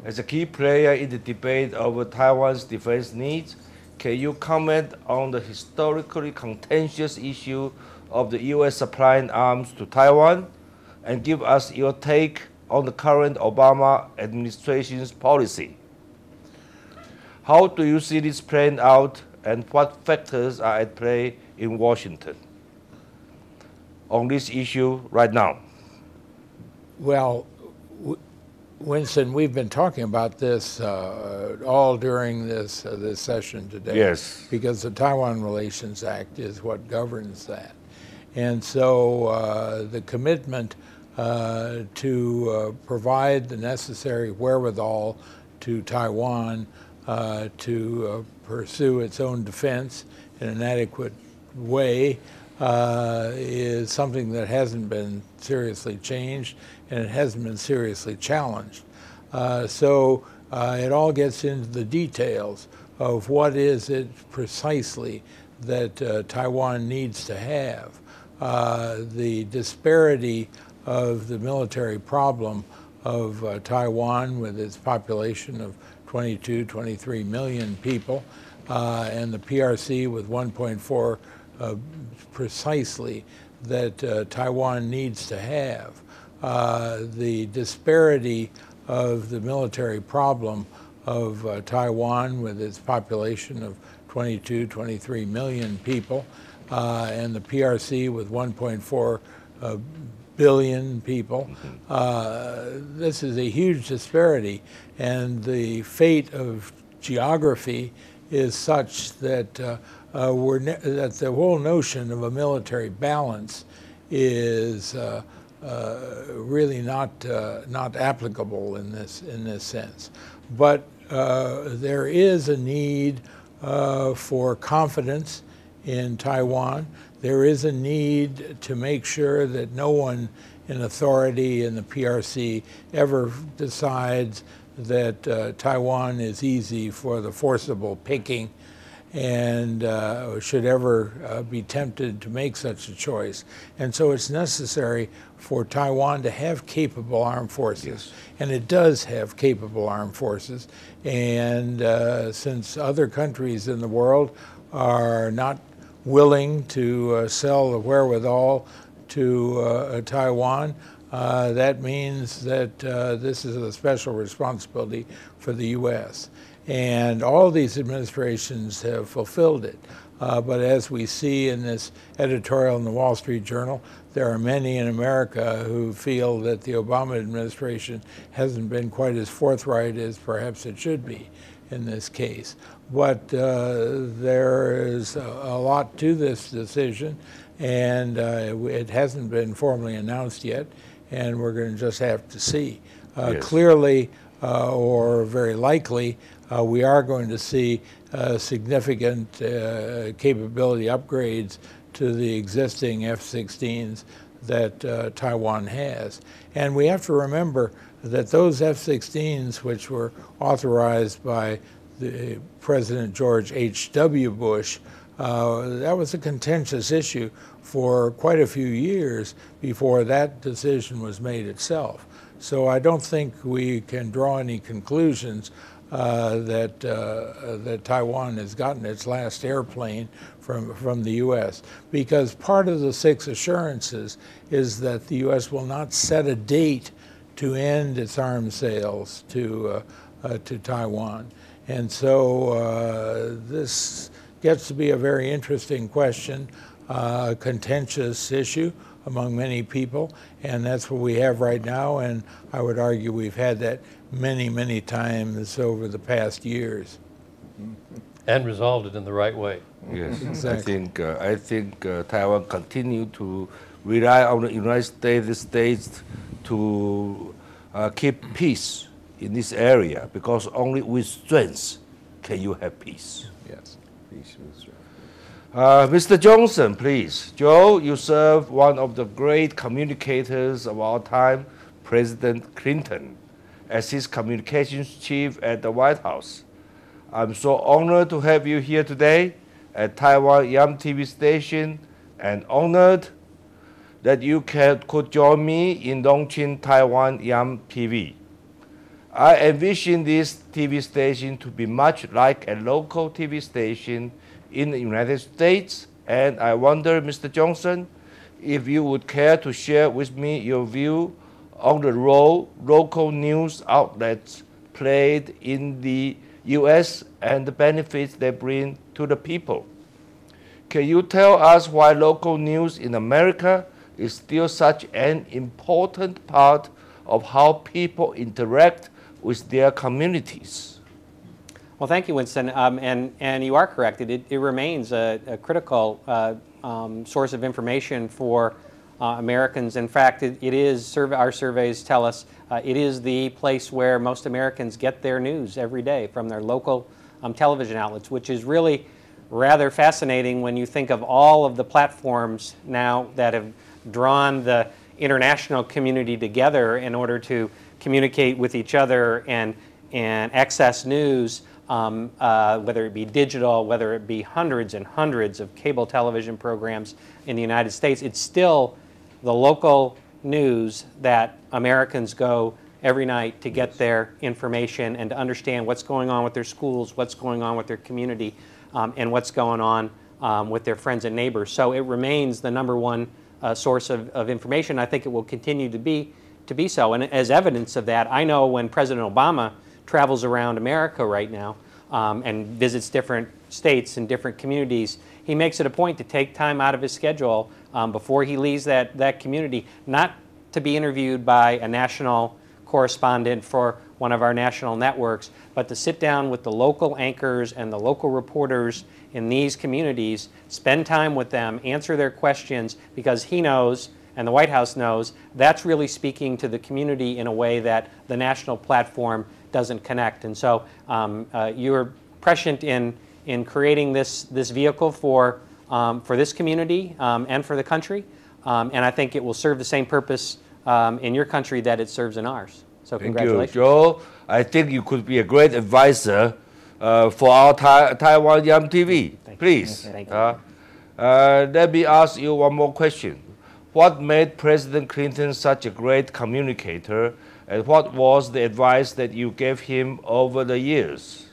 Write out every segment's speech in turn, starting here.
As a key player in the debate over Taiwan's defense needs, can you comment on the historically contentious issue of the U.S. supplying arms to Taiwan and give us your take on the current Obama administration's policy? How do you see this playing out and what factors are at play in Washington on this issue right now? Well, Winston, we've been talking about this all during this session today. Yes. Because the Taiwan Relations Act is what governs that. And so the commitment to provide the necessary wherewithal to Taiwan to pursue its own defense in an adequate way is something that hasn't been seriously changed, and it hasn't been seriously challenged. So it all gets into the details of what is it precisely that Taiwan needs to have. The disparity of the military problem of Taiwan with its population of 22, 23 million people, and the PRC with 1.4 precisely that Taiwan needs to have. The disparity of the military problem of Taiwan with its population of 22, 23 million people, and the PRC with 1.4 billion people. This is a huge disparity, and the fate of geography is such that that the whole notion of a military balance is really not applicable in this sense. But there is a need for confidence in Taiwan. There is a need to make sure that no one in authority in the PRC ever decides that Taiwan is easy for the forcible picking and should ever be tempted to make such a choice. And so it's necessary for Taiwan to have capable armed forces. Yes. And it does have capable armed forces. And since other countries in the world are not willing to sell the wherewithal to Taiwan, that means that this is a special responsibility for the U.S. And all these administrations have fulfilled it. But as we see in this editorial in the Wall Street Journal, there are many in America who feel that the Obama administration hasn't been quite as forthright as perhaps it should be in this case. But there is a lot to this decision, and it hasn't been formally announced yet, and we're going to just have to see. Yes. Clearly, or very likely, we are going to see significant capability upgrades to the existing F-16s that Taiwan has. And we have to remember that those F-16s, which were authorized by the President George H.W. Bush, that was a contentious issue for quite a few years before that decision was made itself. So I don't think we can draw any conclusions that Taiwan has gotten its last airplane from the U.S. because part of the 6 assurances is that the U.S. will not set a date to end its arms sales to Taiwan. And so this gets to be a very interesting question, a contentious issue among many people, and that's what we have right now, and I would argue we've had that many, many times over the past years. And resolved it in the right way. Yes, Exactly. I think Taiwan continue to rely on the United States to keep peace in this area, because only with strength can you have peace. Yes, peace with strength. Mr. Johnson, please. Joe, you serve one of the great communicators of our time, President Clinton, as his communications chief at the White House. I'm so honored to have you here today at Taiwan YAM TV station, and honored that you could join me in launching Taiwan YAM TV. I envision this TV station to be much like a local TV station in the United States, and I wonder, Mr. Johnson, if you would care to share with me your view on the role local news outlets played in the U.S. and the benefits they bring to the people. Can you tell us why local news in America is still such an important part of how people interact with their communities? Well, thank you, Winston. And you are correct. It remains a critical source of information for Americans. In fact, our surveys tell us it is the place where most Americans get their news every day from their local television outlets, which is really rather fascinating when you think of all of the platforms now that have drawn the international community together in order to communicate with each other and access news, whether it be digital, whether it be hundreds and hundreds of cable television programs in the United States. It's still the local news that Americans go every night to get their information and to understand what's going on with their schools, what's going on with their community, and what's going on with their friends and neighbors. So it remains the number one source of information. I think it will continue to be so. And as evidence of that, I know when President Obama travels around America right now and visits different states and different communities, he makes it a point to take time out of his schedule before he leaves that community, not to be interviewed by a national correspondent for one of our national networks, but to sit down with the local anchors and the local reporters in these communities, spend time with them, answer their questions, because he knows, and the White House knows, that's really speaking to the community in a way that the national platform doesn't connect. And so you're prescient in creating this vehicle for this community and for the country, and I think it will serve the same purpose in your country that it serves in ours. So congratulations. Thank you, Joe. I think you could be a great advisor for our Taiwan Young TV. Please. Thank you. Let me ask you one more question. What made President Clinton such a great communicator, and what was the advice that you gave him over the years?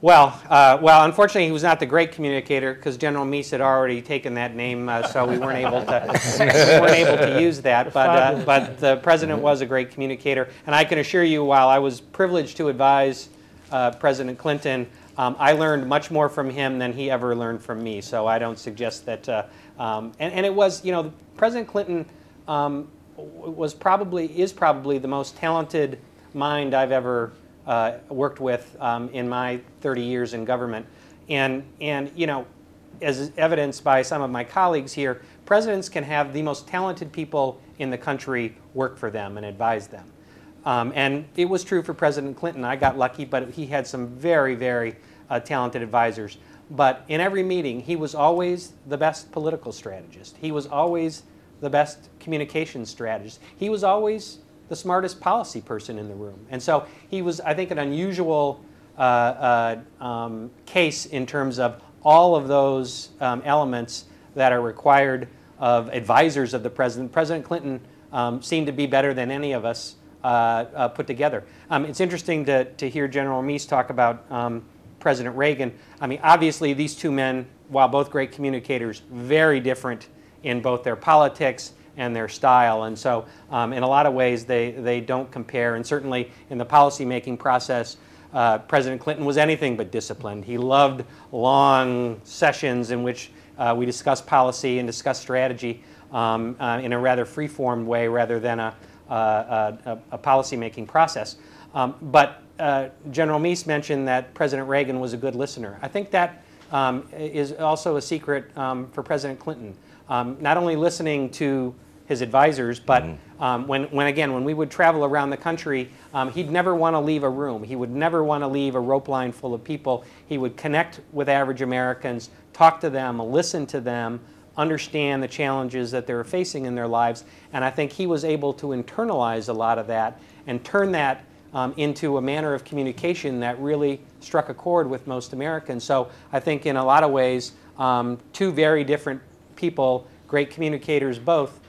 Well, unfortunately, he was not the great communicator because General Meese had already taken that name, so we weren't able to use that. But the president was a great communicator, and I can assure you, while I was privileged to advise President Clinton, I learned much more from him than he ever learned from me. So I don't suggest that. And it was, President Clinton is probably the most talented mind I've ever worked with in my 30 years in government. And as evidenced by some of my colleagues here, presidents can have the most talented people in the country work for them and advise them. And it was true for President Clinton. I got lucky, but he had some very, very talented advisors. But in every meeting, he was always the best political strategist. He was always the best communication strategist. He was always the smartest policy person in the room. And so he was, I think, an unusual case in terms of all of those elements that are required of advisors of the president. President Clinton seemed to be better than any of us put together. It's interesting to hear General Meese talk about President Reagan. I mean, obviously these two men, while both great communicators, very different in both their politics and their style. And so in a lot of ways they don't compare. And certainly in the policy-making process, President Clinton was anything but disciplined. He loved long sessions in which we discussed policy and discussed strategy in a rather free-formed way rather than a policy-making process. But General Meese mentioned that President Reagan was a good listener. I think that is also a secret for President Clinton. Not only listening to his advisors, but when we would travel around the country, he'd never want to leave a room. He would never want to leave a rope line full of people. He would connect with average Americans, talk to them, listen to them, understand the challenges that they were facing in their lives. And I think he was able to internalize a lot of that and turn that into a manner of communication that really struck a chord with most Americans. So I think in a lot of ways, two very different people, great communicators both,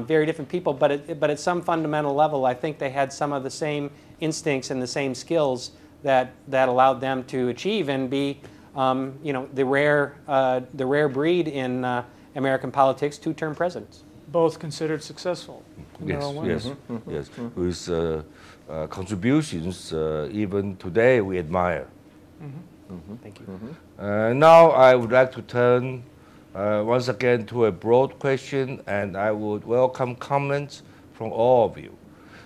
very different people, but at some fundamental level, I think they had some of the same instincts and the same skills that allowed them to achieve and be, you know, the rare breed in American politics, two-term presidents. Both considered successful in their own way. Yes, yes. With contributions, even today we admire. Thank you. Now I would like to turn once again to a broad question, and I would welcome comments from all of you.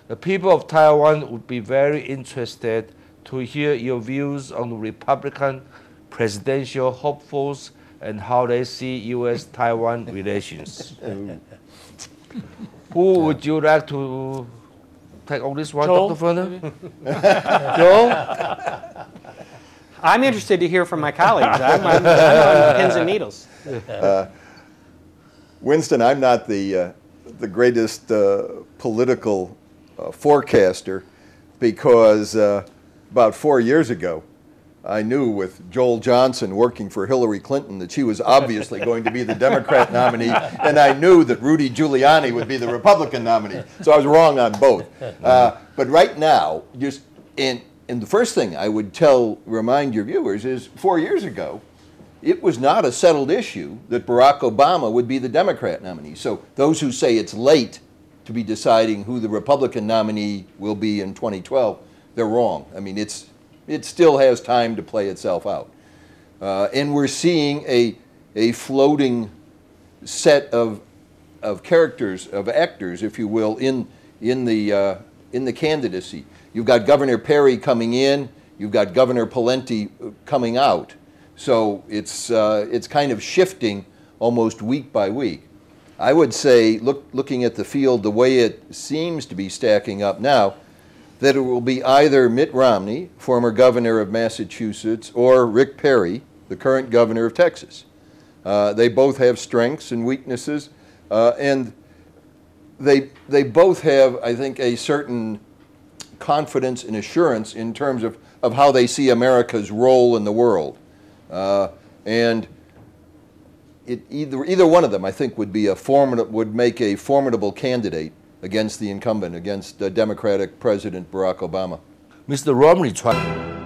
The people of Taiwan would be very interested to hear your views on the Republican presidential hopefuls and how they see U.S.-Taiwan relations. Who would you like to take on this one, Joel, Dr. Ferner? Joel? I'm interested to hear from my colleagues. I'm on pins and needles. Winston, I'm not the greatest political forecaster, because about 4 years ago, I knew with Joel Johnson working for Hillary Clinton that she was obviously going to be the Democrat nominee, and I knew that Rudy Giuliani would be the Republican nominee. So I was wrong on both. But right now, just and the first thing I would remind your viewers is 4 years ago, it was not a settled issue that Barack Obama would be the Democrat nominee. So those who say it's late to be deciding who the Republican nominee will be in 2012, they're wrong. I mean, it still has time to play itself out. And we're seeing a floating set of characters, of actors, if you will, in the candidacy. You've got Governor Perry coming in, you've got Governor Pawlenty coming out. So it's kind of shifting almost week by week. I would say, looking at the field the way it seems to be stacking up now, that it will be either Mitt Romney, former governor of Massachusetts, or Rick Perry, the current governor of Texas. They both have strengths and weaknesses, and they both have, I think, a certain confidence and assurance in terms of how they see America's role in the world. And either one of them, I think, would make a formidable candidate against the incumbent, against Democratic President Barack Obama. Mr. Romney tried.